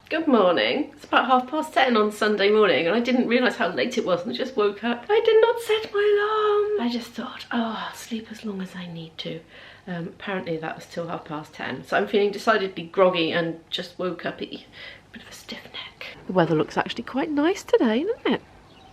Good morning. It's about 10:30 on Sunday morning and I didn't realise how late it was and I just woke up. I did not set my alarm. I just thought, oh, I'll sleep as long as I need to. Apparently that was till 10:30, so I'm feeling decidedly groggy and just woke up a bit of a stiff neck. The weather looks actually quite nice today, doesn't it?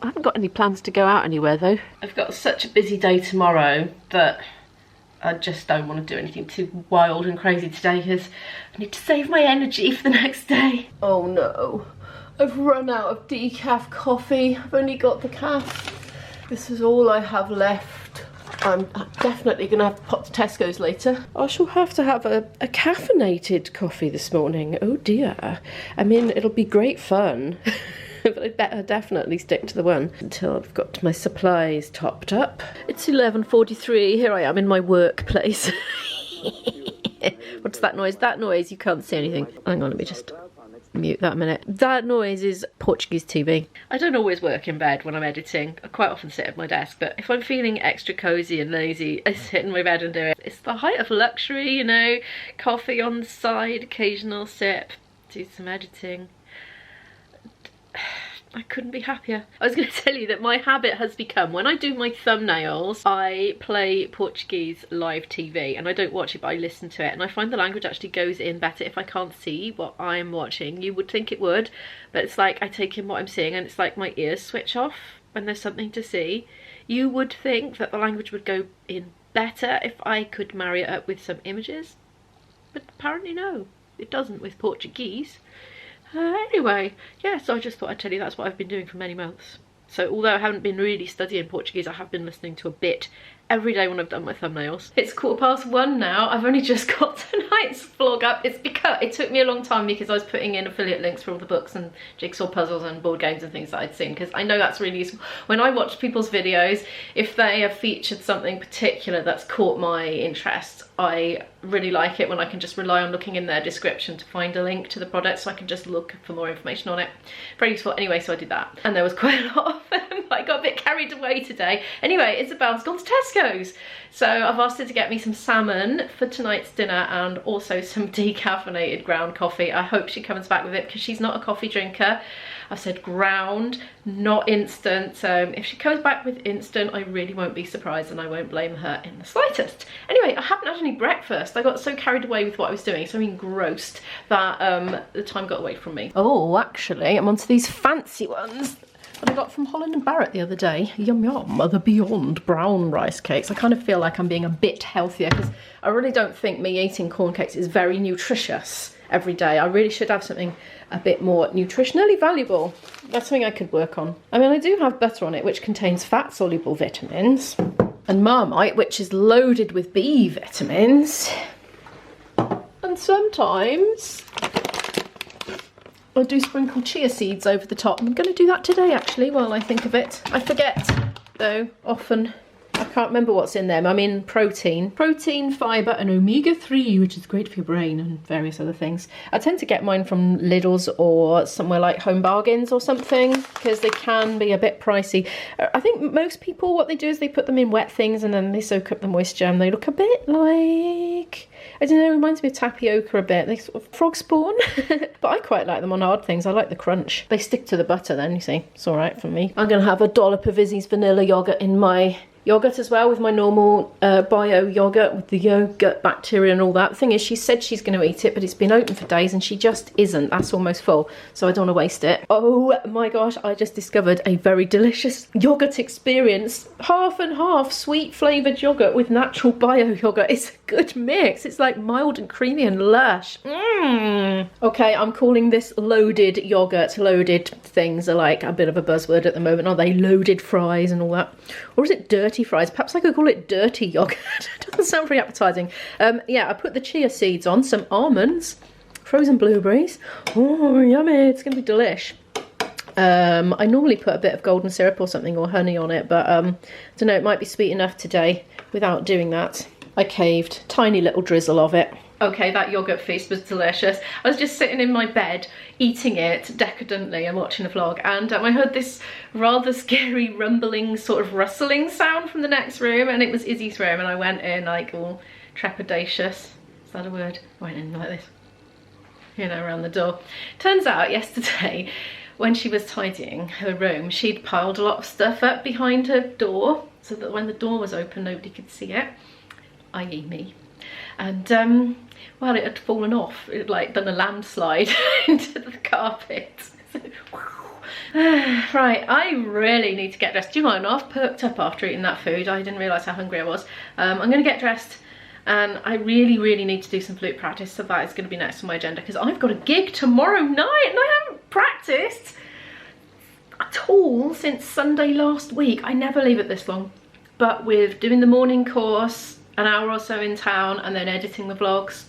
I haven't got any plans to go out anywhere though. I've got such a busy day tomorrow that I just don't want to do anything too wild and crazy today because I need to save my energy for the next day. Oh no, I've run out of decaf coffee. I've only got the calf. This is all I have left. I'm definitely going to have to pop to Tesco's later. I shall have to have a caffeinated coffee this morning. Oh dear. I mean, it'll be great fun. But I'd better definitely stick to the one until I've got my supplies topped up. It's 11:43. Here I am in my workplace. What's that noise? That noise, you can't see anything. Hang on, let me just mute that a minute. That noise is Portuguese TV. I don't always work in bed when I'm editing. I quite often sit at my desk, but if I'm feeling extra cozy and lazy, I sit in my bed and do it. It's the height of luxury, you know, coffee on the side, occasional sip, do some editing. I couldn't be happier. I was going to tell you that my habit has become, when I do my thumbnails, I play Portuguese live TV, and I don't watch it but I listen to it, and I find the language actually goes in better if I can't see what I'm watching. You would think it would, but it's like I take in what I'm seeing and it's like my ears switch off when there's something to see. You would think that the language would go in better if I could marry it up with some images, but apparently no, it doesn't with Portuguese. Anyway, yeah, so I just thought I'd tell you that's what I've been doing for many months. So although I haven't been really studying Portuguese, I have been listening to a bit every day when I've done my thumbnails. It's 1:15 now. I've only just got tonight's vlog up. It's because it took me a long time because I was putting in affiliate links for all the books and jigsaw puzzles and board games and things that I'd seen, because I know that's really useful. When I watch people's videos, if they have featured something particular that's caught my interest, I really like it when I can just rely on looking in their description to find a link to the product, so I can just look for more information on it. Very useful. Anyway, so I did that, and there was quite a lot of them. I got a bit carried away today. Anyway, Isabel's gone to Tesco's, so I've asked her to get me some salmon for tonight's dinner and also some decaffeinated ground coffee. I hope she comes back with it because she's not a coffee drinker. I've said ground, not instant, so if she comes back with instant, I really won't be surprised and I won't blame her in the slightest. Anyway, I haven't had any breakfast. I got so carried away with what I was doing, so engrossed that the time got away from me. Oh, actually, I'm onto these fancy ones that I got from Holland and Barrett the other day. Yum yum, the Beyond brown rice cakes. I kind of feel like I'm being a bit healthier because I really don't think me eating corn cakes is very nutritious every day. I really should have something a bit more nutritionally valuable. That's something I could work on. I mean, I do have butter on it, which contains fat-soluble vitamins, and Marmite, which is loaded with B vitamins. And sometimes I do sprinkle chia seeds over the top. I'm going to do that today, actually, while I think of it. I forget, though, often. I can't remember what's in them. I mean, protein, fibre and omega-3, which is great for your brain and various other things. I tend to get mine from Lidl's or somewhere like Home Bargains or something, because they can be a bit pricey. I think most people, what they do is they put them in wet things and then they soak up the moisture and they look a bit like, I don't know, it reminds me of tapioca a bit. They sort of frog spawn. But I quite like them on hard things. I like the crunch. They stick to the butter then, you see. It's all right for me. I'm going to have a dollop of Izzy's vanilla yoghurt in my yogurt as well, with my normal bio yogurt with the yogurt bacteria and all that. The thing is, she said she's going to eat it, but it's been open for days and she just isn't. That's almost full, so I don't want to waste it. Oh my gosh, I just discovered a very delicious yogurt experience. Half and half sweet flavoured yogurt with natural bio yogurt. It's a good mix. It's like mild and creamy and lush. Okay, I'm calling this loaded yogurt. Loaded things are like a bit of a buzzword at the moment, aren't they? Loaded fries and all that. Or is it dirty fries? Perhaps I could call it dirty yogurt. It doesn't sound very appetizing. Yeah, I put the chia seeds on, some almonds, frozen blueberries. Oh, yummy. It's gonna be delish. I normally put a bit of golden syrup or something or honey on it, but I don't know, it might be sweet enough today without doing that. I caved. Tiny little drizzle of it. Okay, that yogurt feast was delicious. I was just sitting in my bed eating it decadently and watching a vlog, and I heard this rather scary rumbling sort of rustling sound from the next room, and it was Izzy's room, and I went in like all trepidatious. Is that a word? I went in like this. you know, around the door. Turns out yesterday, when she was tidying her room, she'd piled a lot of stuff up behind her door so that when the door was open, nobody could see it, i.e. me. And well, it had fallen off. It had like done a landslide into the carpet. Right, I really need to get dressed. Do you mind? I've perked up after eating that food. I didn't realise how hungry I was. I'm going to get dressed, and I really need to do some flute practice, so that is going to be next on my agenda, because I've got a gig tomorrow night and I haven't practiced at all since Sunday last week. I never leave it this long, but with doing the morning course, an hour or so in town, and then editing the vlogs,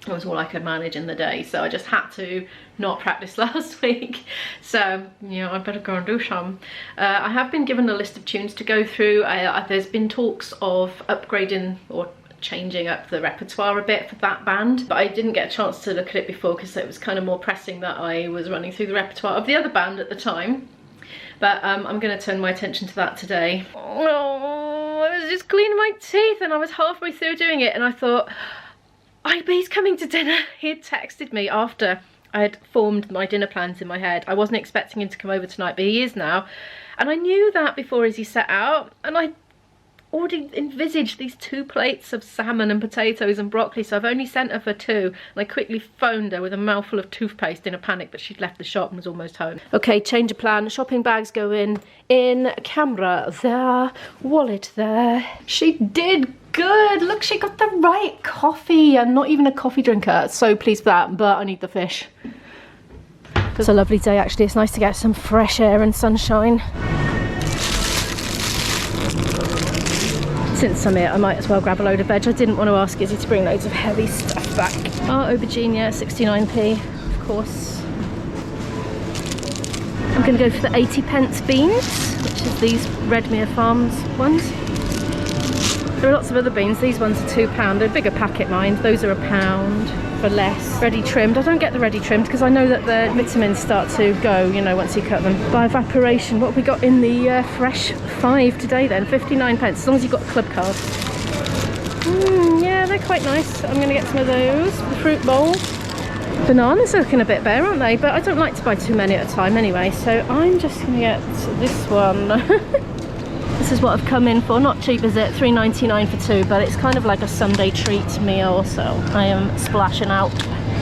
it was all I could manage in the day, so I just had to not practice last week. So, you know, I better go and do some. I have been given a list of tunes to go through. There's been talks of upgrading or changing up the repertoire a bit for that band, but I didn't get a chance to look at it before because it was kind of more pressing that I was running through the repertoire of the other band at the time. But I'm going to turn my attention to that today. Oh, I was just cleaning my teeth and I was halfway through doing it and I thought, he's coming to dinner. He had texted me after I had formed my dinner plans in my head. I wasn't expecting him to come over tonight, but he is now. And I knew that before as he set out, and I already envisaged these 2 plates of salmon and potatoes and broccoli, so I've only sent her for 2, and I quickly phoned her with a mouthful of toothpaste in a panic, but she'd left the shop and was almost home. Okay, change of plan. Shopping bags go in camera there, wallet there. She did good. Look, she got the right coffee. I'm not even a coffee drinker, so pleased with that, but I need the fish. It's a lovely day actually. It's nice to get some fresh air and sunshine. Since I'm here, I might as well grab a load of veg. I didn't want to ask Izzy to bring loads of heavy stuff back. Our aubergine, 69p, of course. I'm going to go for the 80p beans, which is these Redmere Farms ones. There are lots of other beans. These ones are £2. They're a bigger packet, mind. Those are £1 for less. Ready trimmed. I don't get the ready trimmed because I know that the vitamins start to go, you know, once you cut them. By evaporation, what have we got in the fresh 5 today then? 59p, as long as you've got a club card. Yeah, they're quite nice. I'm going to get some of those. The fruit bowl. Bananas are looking a bit bare, aren't they? But I don't like to buy too many at a time anyway, so I'm just going to get this one. This is what I've come in for. Not cheap, is it? £3.99 for 2, but it's kind of like a Sunday treat meal, so I am splashing out.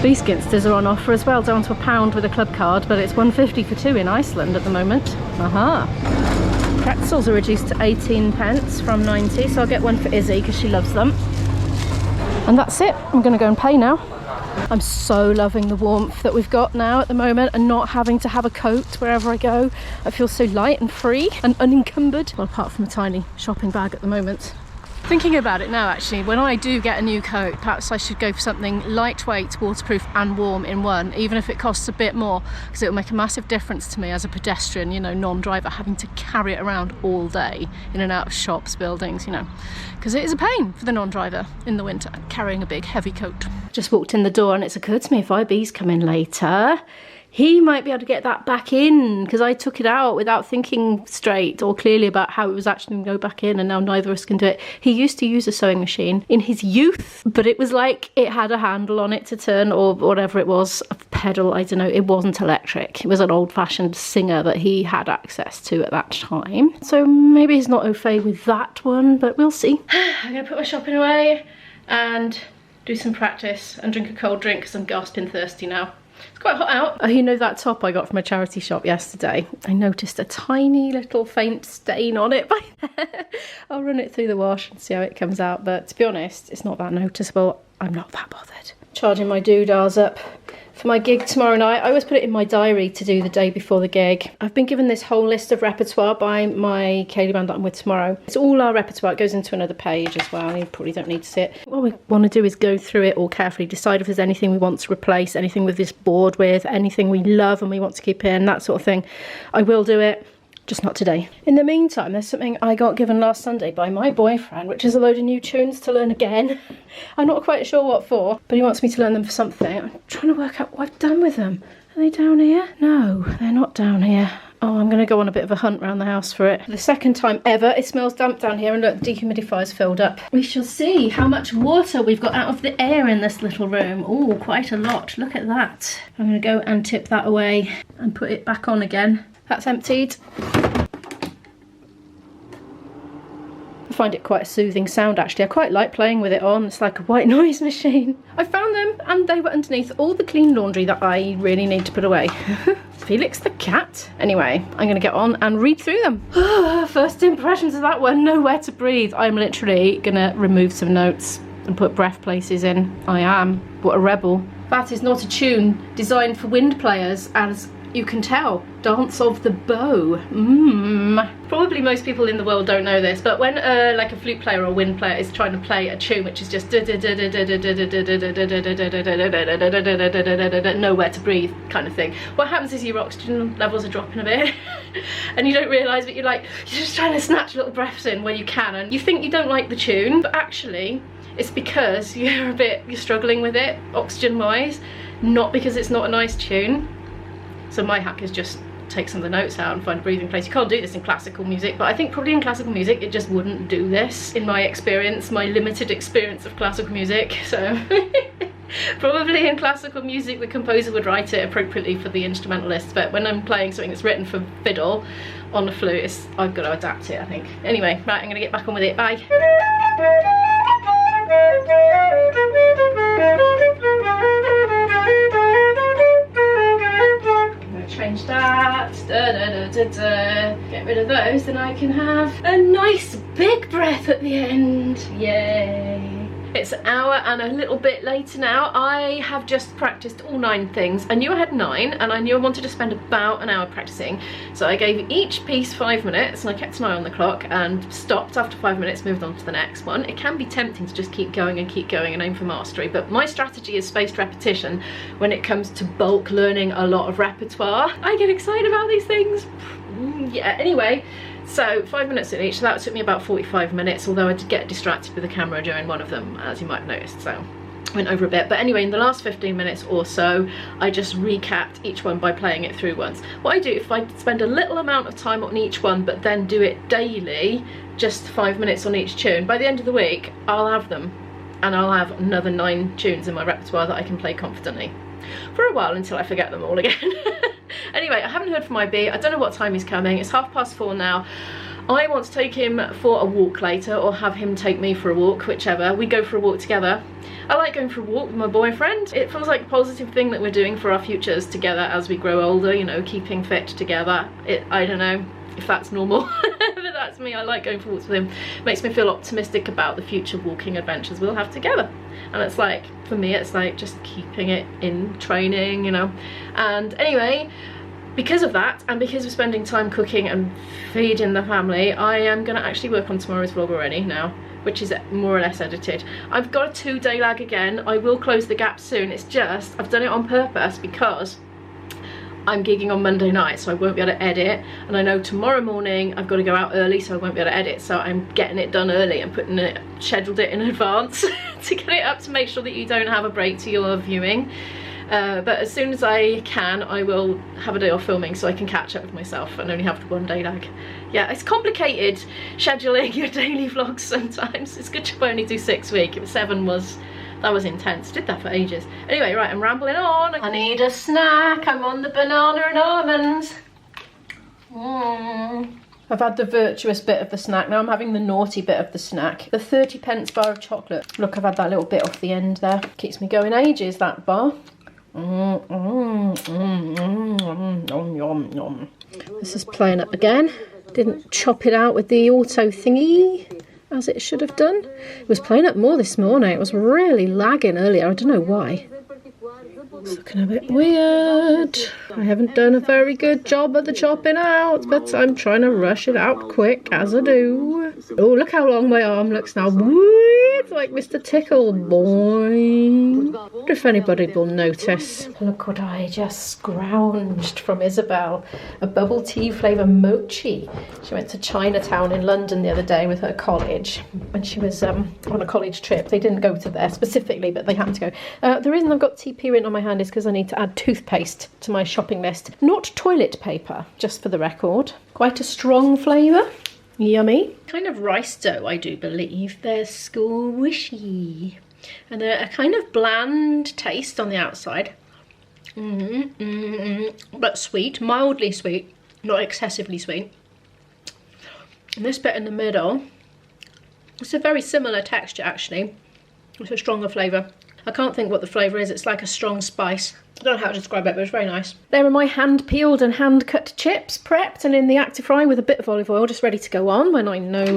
These ginsters are on offer as well, down to £1 with a club card, but it's £1.50 for 2 in Iceland at the moment. Aha. Pretzels are reduced to 18p from 90, so I'll get one for Izzy because she loves them. And that's it. I'm going to go and pay now. I'm so loving the warmth that we've got now at the moment and not having to have a coat wherever I go. I feel so light and free and unencumbered. Well, apart from a tiny shopping bag at the moment. Thinking about it now, actually, when I do get a new coat, perhaps I should go for something lightweight, waterproof and warm in one, even if it costs a bit more, because it will make a massive difference to me as a pedestrian, you know, non-driver, having to carry it around all day in and out of shops, buildings, you know, because it is a pain for the non-driver in the winter, carrying a big heavy coat. Just walked in the door and it's occurred to me, if IB's come in later, he might be able to get that back in, because I took it out without thinking straight or clearly about how it was actually going to go back in, and now neither of us can do it. He used to use a sewing machine in his youth, but it was like it had a handle on it to turn, or whatever it was, a pedal, I don't know. It wasn't electric. It was an old-fashioned Singer that he had access to at that time. So maybe he's not au fait with that one, but we'll see. I'm going to put my shopping away and do some practice and drink a cold drink because I'm gasping thirsty now. It's quite hot out. Oh, you know that top I got from a charity shop yesterday? I noticed a tiny little faint stain on it by there. I'll run it through the wash and see how it comes out, but to be honest, it's not that noticeable. I'm not that bothered. Charging my doodahs up for my gig tomorrow night. I always put it in my diary to do the day before the gig. I've been given this whole list of repertoire by my Kaylee band that I'm with tomorrow. It's all our repertoire. It goes into another page as well. You probably don't need to see it. What we want to do is go through it all carefully, decide if there's anything we want to replace, anything we're just bored with, anything we love and we want to keep in, that sort of thing. I will do it. Just not today. In the meantime, there's something I got given last Sunday by my boyfriend, which is a load of new tunes to learn again. I'm not quite sure what for, but he wants me to learn them for something. I'm trying to work out what I've done with them. Are they down here? No, they're not down here. Oh, I'm going to go on a bit of a hunt around the house for it. For the second time ever, it smells damp down here, and look, the dehumidifier's filled up. We shall see how much water we've got out of the air in this little room. Oh, quite a lot. Look at that. I'm going to go and tip that away and put it back on again. That's emptied. I find it quite a soothing sound actually. I quite like playing with it on. It's like a white noise machine. I found them and they were underneath all the clean laundry that I really need to put away. Felix the cat. Anyway, I'm gonna get on and read through them. First impressions of that one, Nowhere to Breathe. I'm literally gonna remove some notes and put breath places in. I am. What a rebel. That is not a tune designed for wind players, as you can tell. Dance of the Bow. Probably most people in the world don't know this, but when like a flute player or wind player is trying to play a tune which is just nowhere to breathe kind of thing, what happens is your oxygen levels are dropping a bit and you don't realise, but you're just trying to snatch little breaths in where you can, and you think you don't like the tune, but actually it's because you're struggling with it oxygen wise, not because it's not a nice tune. So my hack is just take some of the notes out and find a breathing place. You can't do this in classical music, but I think probably in classical music it just wouldn't do this, in my experience, my limited experience of classical music. So probably in classical music the composer would write it appropriately for the instrumentalist, but when I'm playing something that's written for fiddle on a flute, I've got to adapt it, I think. Anyway, right, I'm gonna get back on with it. Bye. Change that, get rid of those, then I can have a nice big breath at the end. Yay. It's an hour and a little bit later now. I have just practiced all 9 things. I knew I had 9 and I knew I wanted to spend about an hour practicing. So I gave each piece 5 minutes and I kept an eye on the clock and stopped after 5 minutes, moved on to the next one. It can be tempting to just keep going and aim for mastery, but my strategy is spaced repetition when it comes to bulk learning a lot of repertoire. I get excited about these things. Yeah, anyway. So 5 minutes in each, so that took me about 45 minutes, although I did get distracted with the camera during one of them, as you might have noticed, so went over a bit. But anyway, in the last 15 minutes or so, I just recapped each one by playing it through once. What I do, if I spend a little amount of time on each one, but then do it daily, just 5 minutes on each tune, by the end of the week, I'll have them, and I'll have another 9 tunes in my repertoire that I can play confidently. For a while, until I forget them all again. Anyway, I haven't heard from IB. I don't know what time he's coming. It's 4:30 now. I want to take him for a walk later, or have him take me for a walk, whichever. We go for a walk together. I like going for a walk with my boyfriend. It feels like a positive thing that we're doing for our futures together as we grow older, you know, keeping fit together. I don't know if that's normal, but that's me. I like going for walks with him. It makes me feel optimistic about the future walking adventures we'll have together. And it's like, for me, it's like just keeping it in training, you know. And anyway, because of that, and because we're spending time cooking and feeding the family, I am going to actually work on tomorrow's vlog already now, which is more or less edited. I've got a 2-day lag again. I will close the gap soon. It's just, I've done it on purpose because I'm gigging on Monday night, so I won't be able to edit, and I know tomorrow morning I've got to go out early, so I won't be able to edit, so I'm getting it done early and scheduled it in advance to get it up, to make sure that you don't have a break to your viewing. But as soon as I can, I will have a day off filming so I can catch up with myself and only have the 1-day lag. Yeah, it's complicated scheduling your daily vlogs sometimes. It's good to only do 6 weeks. If 7 was, that was intense. Did that for ages. Anyway, right, I'm rambling on. I need a snack. I'm on the banana and almonds. I've had the virtuous bit of the snack. Now I'm having the naughty bit of the snack. The 30p bar of chocolate. Look, I've had that little bit off the end there. Keeps me going ages, that bar. This is playing up again. Didn't chop it out with the auto thingy as it should have done. It was playing up more this morning. It was really lagging earlier. I don't know why. It's looking a bit weird. I haven't done a very good job of the chopping out, but I'm trying to rush it out quick as I do. Oh, look how long my arm looks now. It's like Mr. Tickle Boy. I wonder if anybody will notice. Look what I just scrounged from Isabel. A bubble tea flavour mochi. She went to Chinatown in London the other day with her college when she was on a college trip. They didn't go to there specifically, but they happened to go. The reason I've got TP written on my hand is because I need to add toothpaste to my shopping list. Not toilet paper, just for the record. Quite a strong flavour. Yummy. Kind of rice dough, I do believe. They're squishy. And they're a kind of bland taste on the outside. But sweet, mildly sweet, not excessively sweet. And this bit in the middle, it's a very similar texture actually. It's a stronger flavour. I can't think what the flavour is, it's like a strong spice. I don't know how to describe it, but it's very nice. There are my hand peeled and hand cut chips prepped and in the active fry with a bit of olive oil, just ready to go on when I know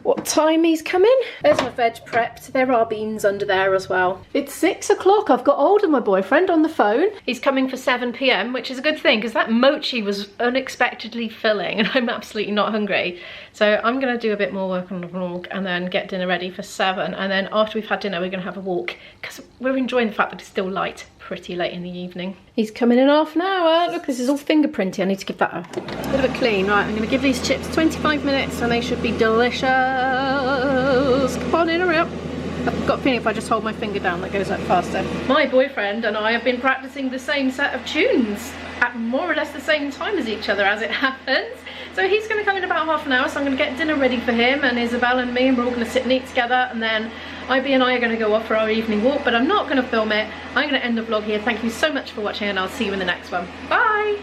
what time he's coming. There's my veg prepped. There are beans under there as well. It's 6 o'clock. I've got Alden, my boyfriend, on the phone. He's coming for 7 p.m, which is a good thing because that mochi was unexpectedly filling and I'm absolutely not hungry. So I'm going to do a bit more work on the vlog and then get dinner ready for 7. And then after we've had dinner, we're going to have a walk because we're enjoying the fact that it's still light. Pretty late in the evening. He's coming in half an hour. Look, this is all fingerprinty. I need to give that a bit of a clean. Right, I'm going to give these chips 25 minutes and they should be delicious. Come on in, hurry up. I've got a feeling if I just hold my finger down that goes up faster. My boyfriend and I have been practicing the same set of tunes at more or less the same time as each other as it happens. So he's going to come in about half an hour, so I'm going to get dinner ready for him and Isabel and me, and we're all going to sit and eat together, and then Ivy and I are going to go off for our evening walk, but I'm not going to film it. I'm going to end the vlog here. Thank you so much for watching and I'll see you in the next one. Bye!